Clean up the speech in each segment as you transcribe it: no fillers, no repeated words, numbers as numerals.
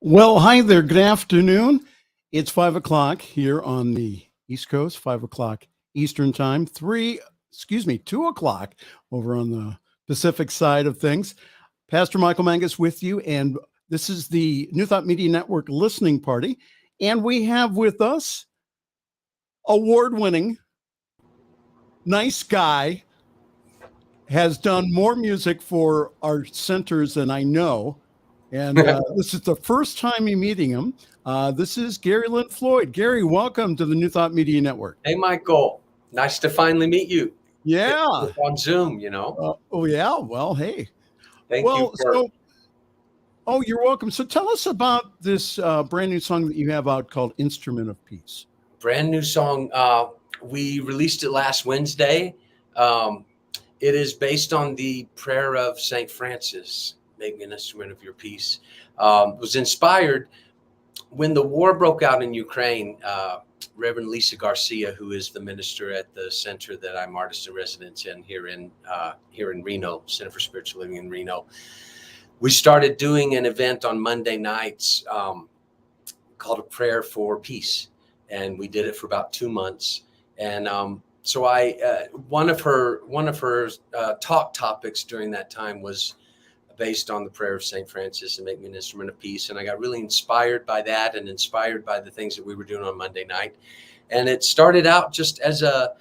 Well, hi there. Good afternoon. It's 5 o'clock here on the East Coast, 5 o'clock Eastern time, 2 o'clock over on the Pacific side of things. Pastor Michael Mangus with you, and this is the New Thought Media Network listening party. And we have with us award-winning, nice guy, has done more music for our centers than I know. And this is the first time you're meeting him. This is Lynn Floyd. Gary, welcome to the New Thought Media Network. Hey, Michael. Nice to finally meet you. Yeah. On Zoom, you know. Oh, yeah. Well, hey. Thank you. You're welcome. So tell us about this brand new song that you have out called Instrument of Peace. Brand new song. We released it last Wednesday. It is based on the prayer of St. Francis. Make me an instrument of your peace. Was inspired when the war broke out in Ukraine. Reverend Lisa Garcia, who is the minister at the center that I'm artist in residence in here in Reno, Center for Spiritual Living in Reno. We started doing an event on Monday nights called A Prayer for Peace, and we did it for about 2 months. And so one of her talk topics during that time was based on the prayer of St. Francis and make me an instrument of peace. And I got really inspired by that and inspired by the things that we were doing on Monday night. And it started out just as a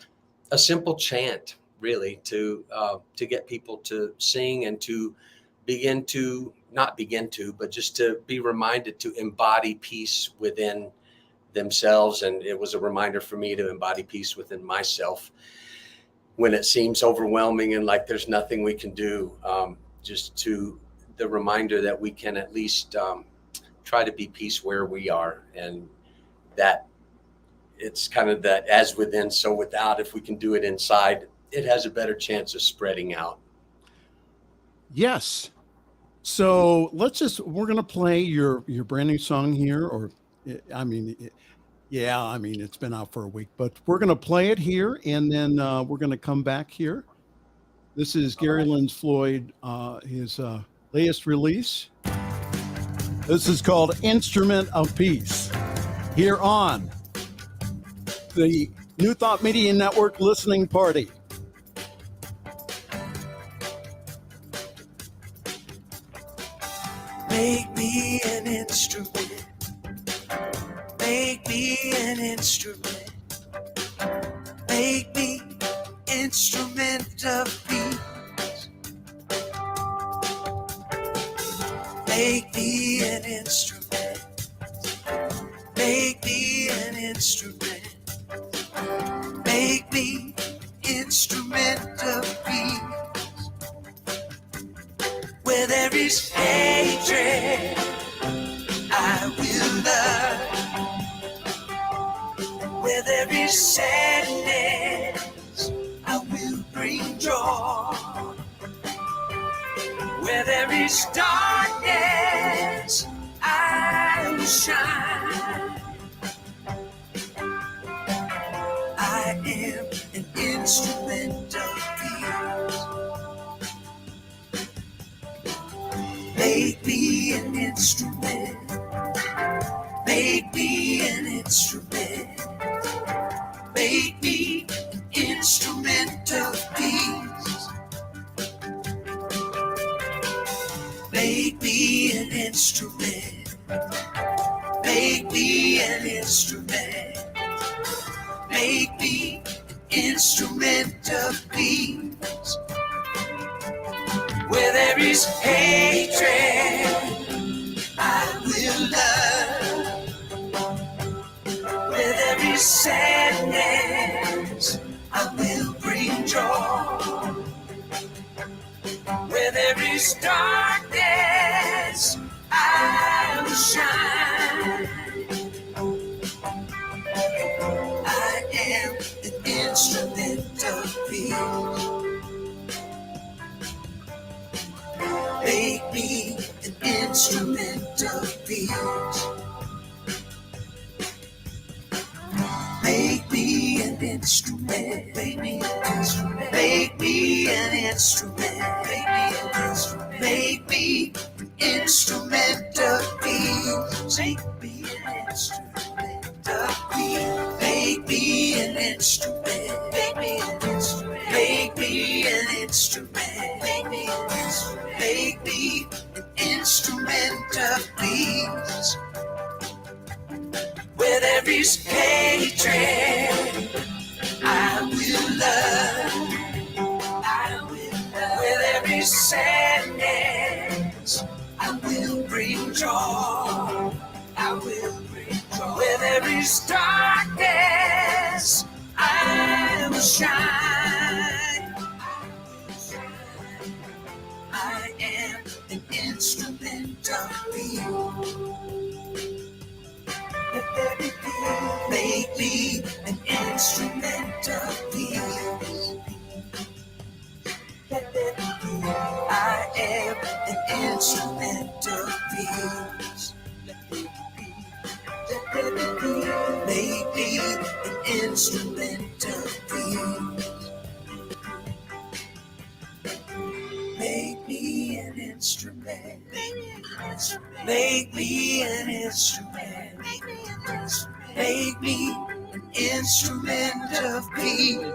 simple chant, really, to get people to sing and to just to be reminded to embody peace within themselves. And it was a reminder for me to embody peace within myself when it seems overwhelming and like there's nothing we can do. Just to the reminder that we can at least try to be peace where we are, and that it's kind of that as within, so without. If we can do it inside, it has a better chance of spreading out. Yes. So we're going to play your brand new song here, it's been out for a week, but we're going to play it here, and then we're going to come back here. This is Lynn Floyd, his latest release. This is called Instrument of Peace, here on the New Thought Media Network listening party. Make me an instrument. Make me an instrument. Make me instrument of peace. Make me an instrument. Make me an instrument. Make me instrument of peace. Where there is hatred, I will love. Where there is sadness, I will bring joy. Where there is darkness, I will shine. I am an instrument of peace. Make me an instrument. Make me an instrument. Make me an instrument of peace. Make me an instrument. Make me an instrument. Make me an instrument of peace. Where there is hatred, I will love. Where there is sadness, I will bring joy. Where there is darkness, I will shine. I am an instrument of peace. Make me an instrument of peace. Make me an instrument. Make me an instrument. Make me an instrument. Make me an instrument. Make me an instrument of peace. instrument. Make me an instrument. Make me an instrument of peace. With every hatred, I will love. I will love. With every sadness, I will bring joy. I will bring joy. With every darkness, I will shine. I am an instrument of peace. Make me an instrument of peace. I am an instrument of peace. Make me an instrument of peace. Make me an instrument. Make me an instrument. Make me an instrument of peace.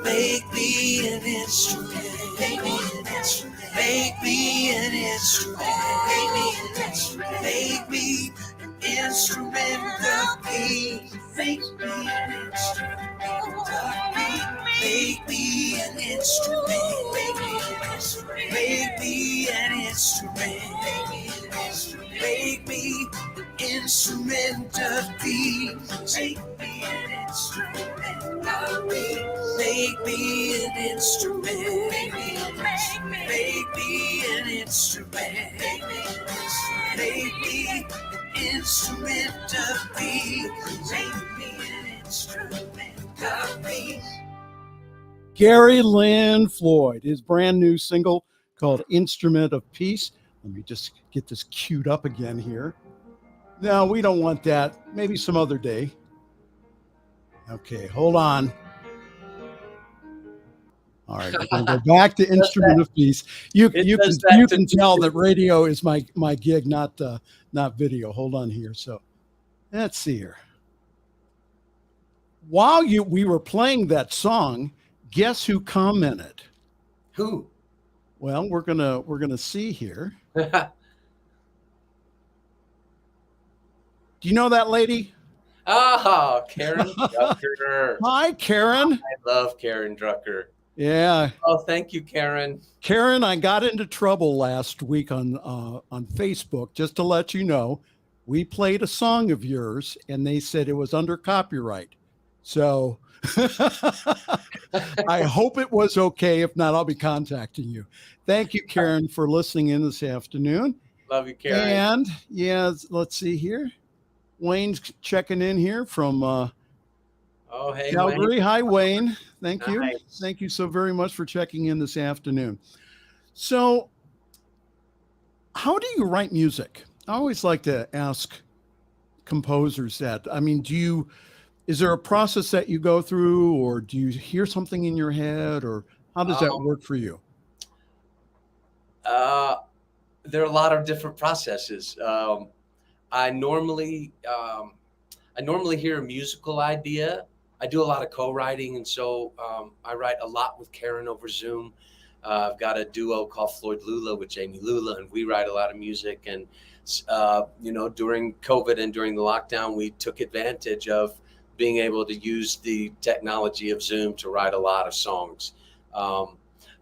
Make me an instrument. Make me an instrument. Make me an instrument. Make me an instrument. Make me an instrument of peace. Make me an instrument of peace. Make me an instrument. Make me an instrument. Make me an instrument. Make me an instrument. Make me an instrument of peace. Make me an instrument of peace. Make me an instrument. Make me an instrument. Make me an instrument. Make me an instrument. Make me an instrument of peace. Make me an instrument of peace. Gary Lynn Floyd, his brand new single called Instrument of Peace. Let me just get this queued up again here. No, we don't want that. Maybe some other day. Okay, hold on. All right, we're going to go back to Instrument of Peace. You can tell that radio is my gig, not video. Hold on here. So let's see here. While we were playing that song, guess who commented? Who? Well, we're gonna see here. Do you know that lady? Oh, Karen Drucker. Hi, Karen. I love Karen Drucker. Yeah. Oh, thank you, Karen. Karen, I got into trouble last week on Facebook. Just to let you know, we played a song of yours, and they said it was under copyright. So I hope it was okay. If not, I'll be contacting you. Thank you, Karen, for listening in this afternoon. Love you, Karen. And yeah, let's see here. Wayne's checking in here from hey, Calgary. Wayne. Hi, Wayne. Thank you. Nice. Thank you so very much for checking in this afternoon. So, how do you write music? I always like to ask composers that. I mean, is there a process that you go through, or do you hear something in your head, or how does that work for you? There are a lot of different processes. I normally hear a musical idea. I do a lot of co-writing, and so I write a lot with Karen over Zoom. I've got a duo called Floyd Lula with Jamie Lula, and we write a lot of music. And during COVID and during the lockdown, we took advantage of being able to use the technology of Zoom to write a lot of songs.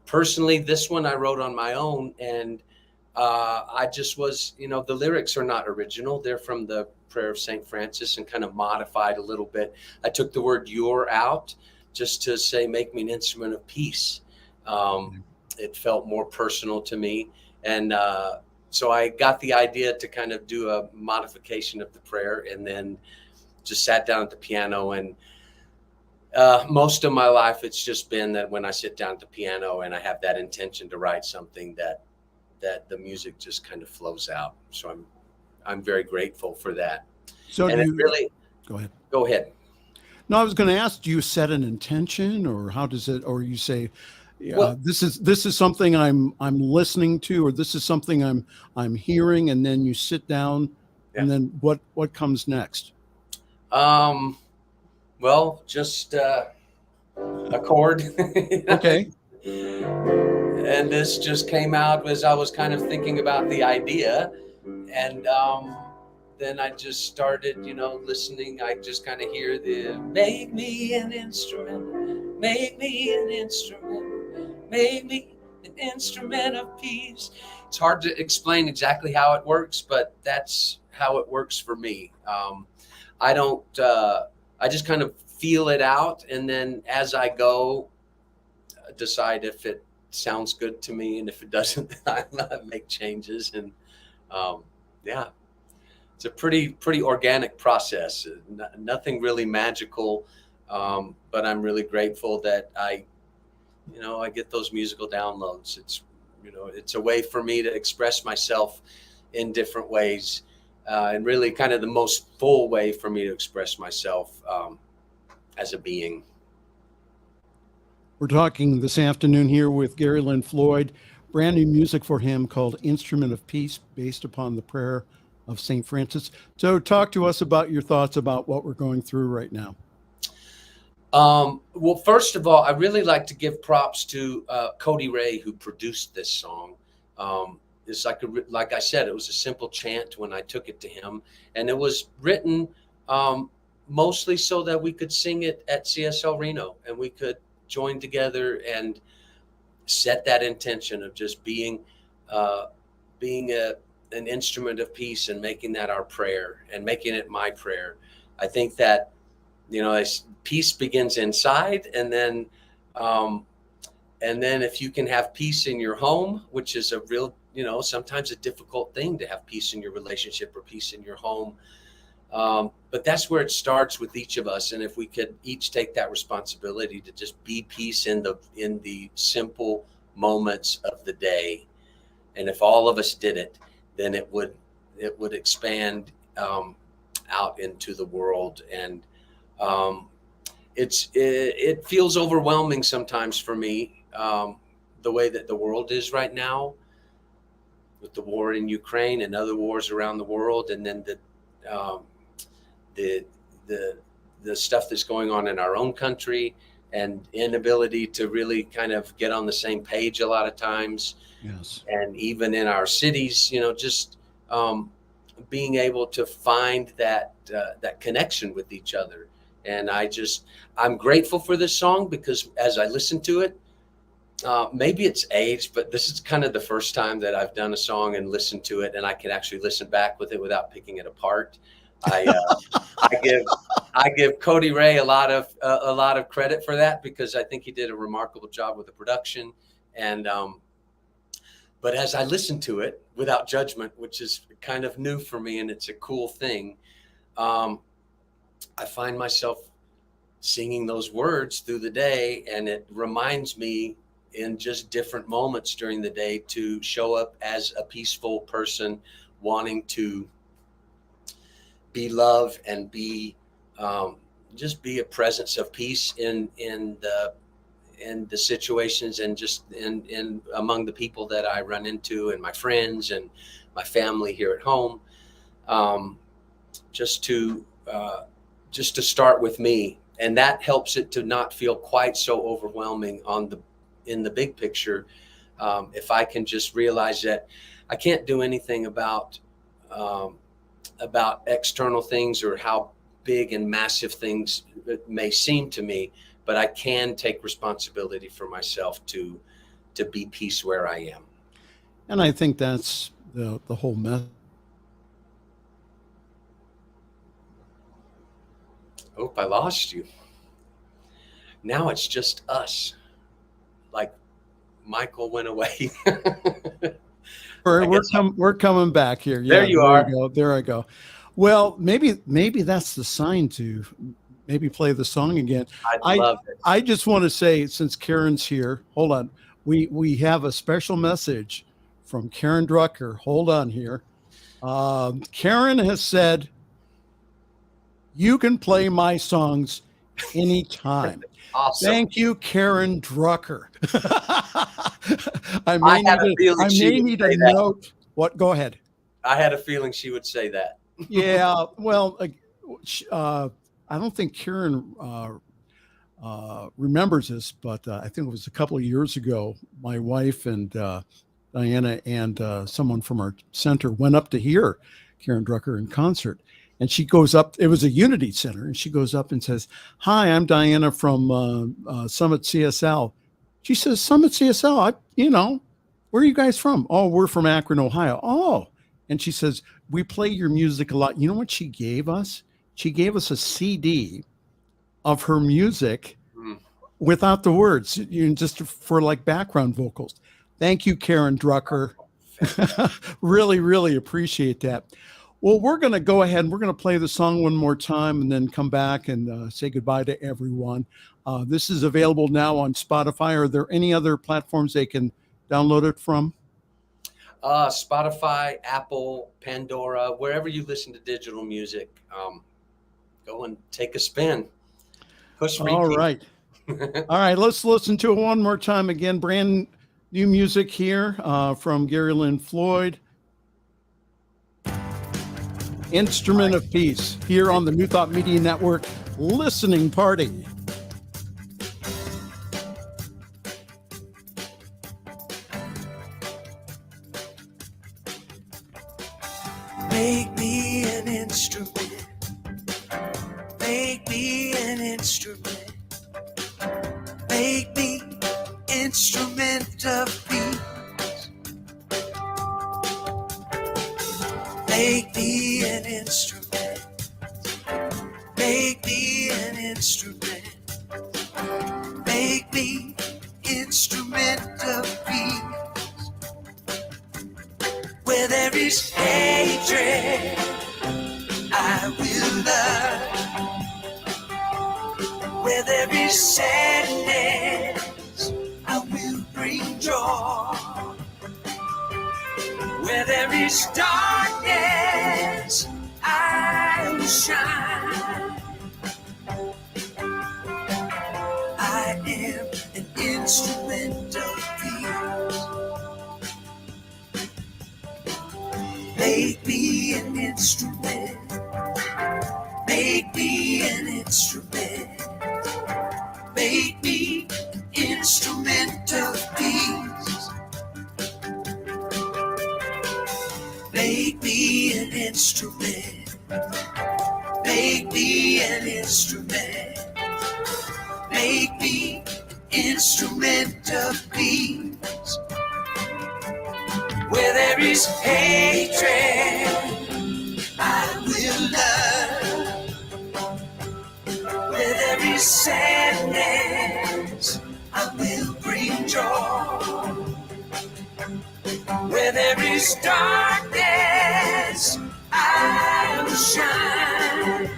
Personally, this one I wrote on my own, and I just was, the lyrics are not original. They're from the Prayer of St. Francis and kind of modified a little bit. I took the word "you're" out just to say, make me an instrument of peace. It felt more personal to me. And so I got the idea to kind of do a modification of the prayer, and then just sat down at the piano. And most of my life, it's just been that when I sit down at the piano and I have that intention to write something, that the music just kind of flows out. So I'm very grateful for that. So and really go ahead. No, I was going to ask, do you set an intention, or how does it, or you say, this is something I'm listening to, or this is something I'm hearing, and then you sit down, and then what comes next? Well, just a chord. Okay. And this just came out as I was kind of thinking about the idea. And then I just started, listening. I just kind of hear the make me an instrument, make me an instrument, make me an instrument of peace. It's hard to explain exactly how it works, but that's how it works for me. I don't, I just kind of feel it out. And then as I go, decide if it sounds good to me. And if it doesn't, then I make changes. And yeah, it's a pretty organic process. Nothing really magical. But I'm really grateful that I get those musical downloads. It's a way for me to express myself in different ways, and really kind of the most full way for me to express myself as a being. We're talking this afternoon here with Gary Lynn Floyd, brand new music for him called Instrument of Peace, based upon the prayer of St. Francis. So talk to us about your thoughts about what we're going through right now. Well, first of all, I really like to give props to Cody Ray, who produced this song. It's like I said, it was a simple chant when I took it to him, and it was written mostly so that we could sing it at CSL Reno, and we could join together and set that intention of just being an instrument of peace, and making that our prayer, and making it my prayer. I think that peace begins inside, and then if you can have peace in your home, which is a real, sometimes a difficult thing to have peace in your relationship or peace in your home. But that's where it starts with each of us. And if we could each take that responsibility to just be peace in the simple moments of the day. And if all of us did it, then it would expand out into the world. And it feels overwhelming sometimes for me, the way that the world is right now, with the war in Ukraine and other wars around the world, and then the stuff that's going on in our own country, and inability to really kind of get on the same page a lot of times. Yes. And even in our cities, just being able to find that connection with each other. And I'm grateful for this song, because as I listen to it, maybe it's age, but this is kind of the first time that I've done a song and listened to it, and I can actually listen back with it without picking it apart. I give Cody Ray a lot of credit for that, because I think he did a remarkable job with the production. And but as I listen to it without judgment, which is kind of new for me, and it's a cool thing, I find myself singing those words through the day, and it reminds me in just different moments during the day to show up as a peaceful person, wanting to be love and just be a presence of peace in the situations, and just in among the people that I run into, and my friends and my family here at home. Just to start with me, and that helps it to not feel quite so overwhelming in the big picture. If I can just realize that I can't do anything about external things, or how big and massive things may seem to me, but I can take responsibility for myself to be peace where I am. And I think that's the whole message. Oh, I lost you. Now it's just us. Like Michael went away. We're coming back here. Yeah, there you are. There I go. Well, maybe that's the sign to maybe play the song again. I love it. I just want to say, since Karen's here, hold on. We have a special message from Karen Drucker. Hold on here. Karen has said, "You can play my songs anytime." Awesome. Thank you, Karen Drucker. I may need a note. What? Go ahead. I had a feeling she would say that. Yeah. Well, I don't think Karen remembers this, but I think it was a couple of years ago. My wife and Diana and someone from our center went up to hear Karen Drucker in concert. And she goes up, it was a Unity Center, and she goes up and says, "Hi, I'm Diana from Summit CSL." She says, "Summit CSL, where are you guys from?" "Oh, we're from Akron, Ohio." "Oh." And she says, "We play your music a lot." You know what she gave us? She gave us a CD of her music without the words, just for like background vocals. Thank you, Karen Drucker. Really, really appreciate that. Well, we're going to go ahead and we're going to play the song one more time and then come back and say goodbye to everyone. This is available now on Spotify. Are there any other platforms they can download it from? Spotify, Apple, Pandora, wherever you listen to digital music. Go and take a spin. Push repeat. All right. All right. Let's listen to it one more time again. Brand new music here from Lynn Floyd. Instrument of Peace here on the New Thought Media Network listening party. Make me an instrument. Make me an instrument. Make me instrument of peace. Make me an instrument. Make me an instrument. Make me instrument of peace. Where there is hatred, I will love. Where there is sadness, I will bring joy. Where there is darkness, I will shine. I am an instrument of peace. Make me an instrument. Make me an instrument. Make me an instrument of peace. Make me an instrument. Make me an instrument. Make me an instrument of peace. Where there is hatred, I will love. Where there is sadness, I will bring joy. Where there is darkness, I will shine.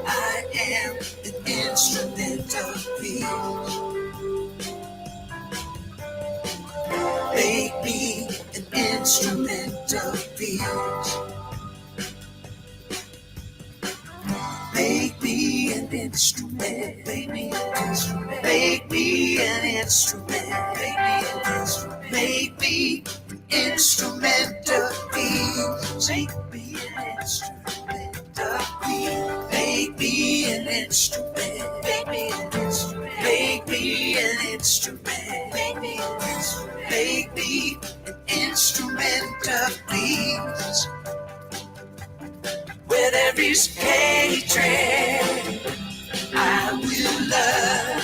I am an instrument of peace. Make me an instrument of peace. Make me an instrument. Make me an instrument. Make me an instrument. Make me an instrument. Make me an instrument of peace. Make me an instrument of peace. Make me an instrument. Make me an instrument. Make me an instrument. Make me an instrument. Make me an instrument of peace. Where there is hatred, I will love.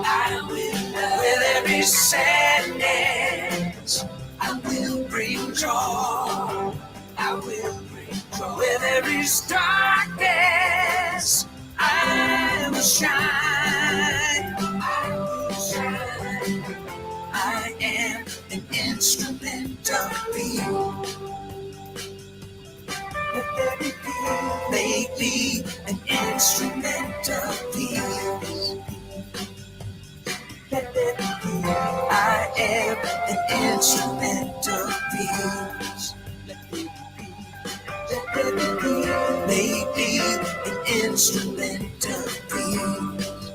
I will love. Where there is sadness, I will bring joy. I will bring joy. Where there is darkness, I will shine. I will shine. I am an instrument of peace. Make me an instrument of peace. I am an instrument of peace. Make me an instrument of peace.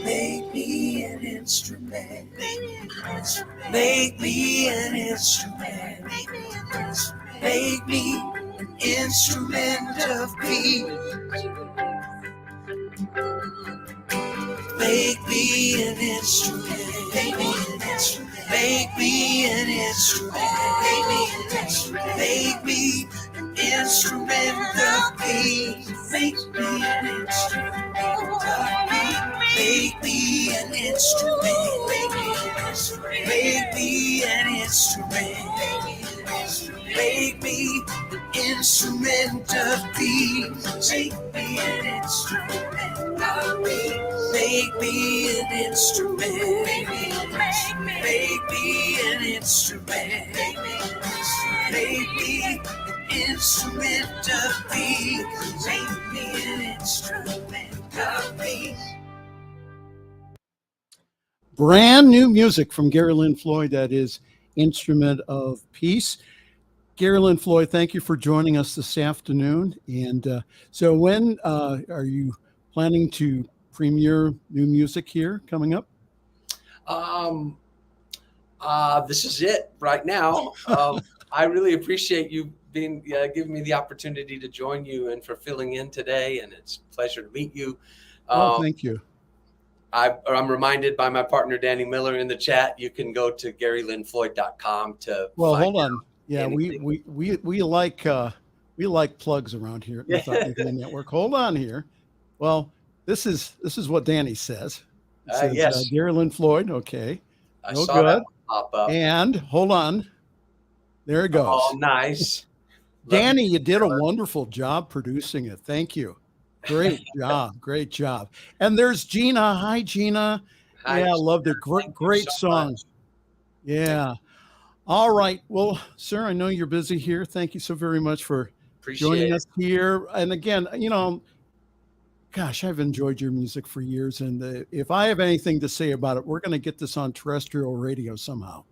Make me an instrument. Make me an instrument. Make me an instrument of peace. Make me an instrument. Make me an instrument. Make me an instrument. Make me an instrument. Make me an instrument of peace. Make me an instrument of peace. Make me an instrument. Make me an instrument. Make me an instrument. Make me an instrument of peace. Make me an instrument of peace. Make me an instrument. Make me an instrument. Make me an instrument of peace. Make me an instrument of peace. Brand new music from Gary Lynn Floyd. That is Instrument of Peace. Gary Lynn Floyd, thank you for joining us this afternoon. And so when are you planning to premiere new music here coming up? This is it right now. I really appreciate you giving me the opportunity to join you and for filling in today. And it's a pleasure to meet you. Thank you. I'm reminded by my partner, Danny Miller, in the chat, you can go to GaryLynnFloyd.com to. Well, hold on. Yeah, we like plugs around here at the Thought Media Network. Hold on here. Well, this is what Danny says. It says yes, Gary Lynn Floyd. Okay, I real saw good. that pop up. And hold on, there it goes. Oh, nice, Danny. You did a wonderful job producing it. Thank you. Great job. Great job. And there's Gina. Hi, Gina. Hi, yeah, I Gina. loved it. Great so song. much. Yeah. All right. Well, sir, I know you're busy here. Thank you so very much for joining us here. And again, gosh, I've enjoyed your music for years. And if I have anything to say about it, we're going to get this on terrestrial radio somehow.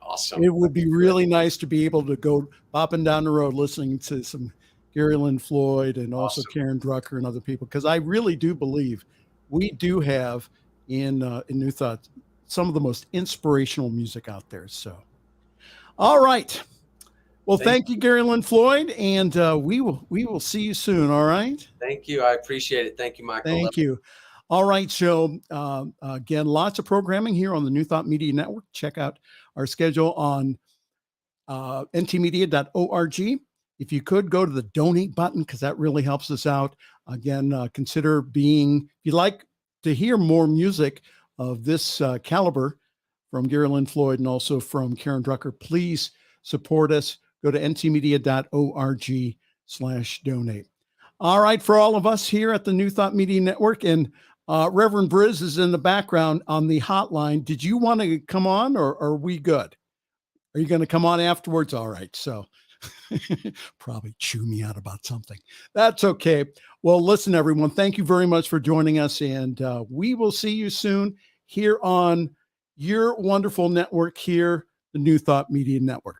Awesome. It would be really nice to be able to go bopping down the road listening to some Gary Lynn Floyd and also Karen Drucker and other people, because I really do believe we do have in New Thought some of the most inspirational music out there. So, all right. Well, thank you, Gary Lynn Floyd, and we will see you soon. All right. Thank you. I appreciate it. Thank you, Michael. Thank you. All right. So again, lots of programming here on the New Thought Media Network. Check out our schedule on ntmedia.org. If you could go to the donate button, because that really helps us out. Again, consider being, if you'd like to hear more music of this caliber from Gary Lynn Floyd and also from Karen Drucker, please support us. Go to ntmedia.org/donate. All right. For all of us here at the New Thought Media Network, and Reverend Briz is in the background on the hotline. Did you want to come on, or are we good? Are you going to come on afterwards? All right. So probably chew me out about something. That's okay. Well, listen, everyone, thank you very much for joining us. And we will see you soon here on your wonderful network here, the New Thought Media Network.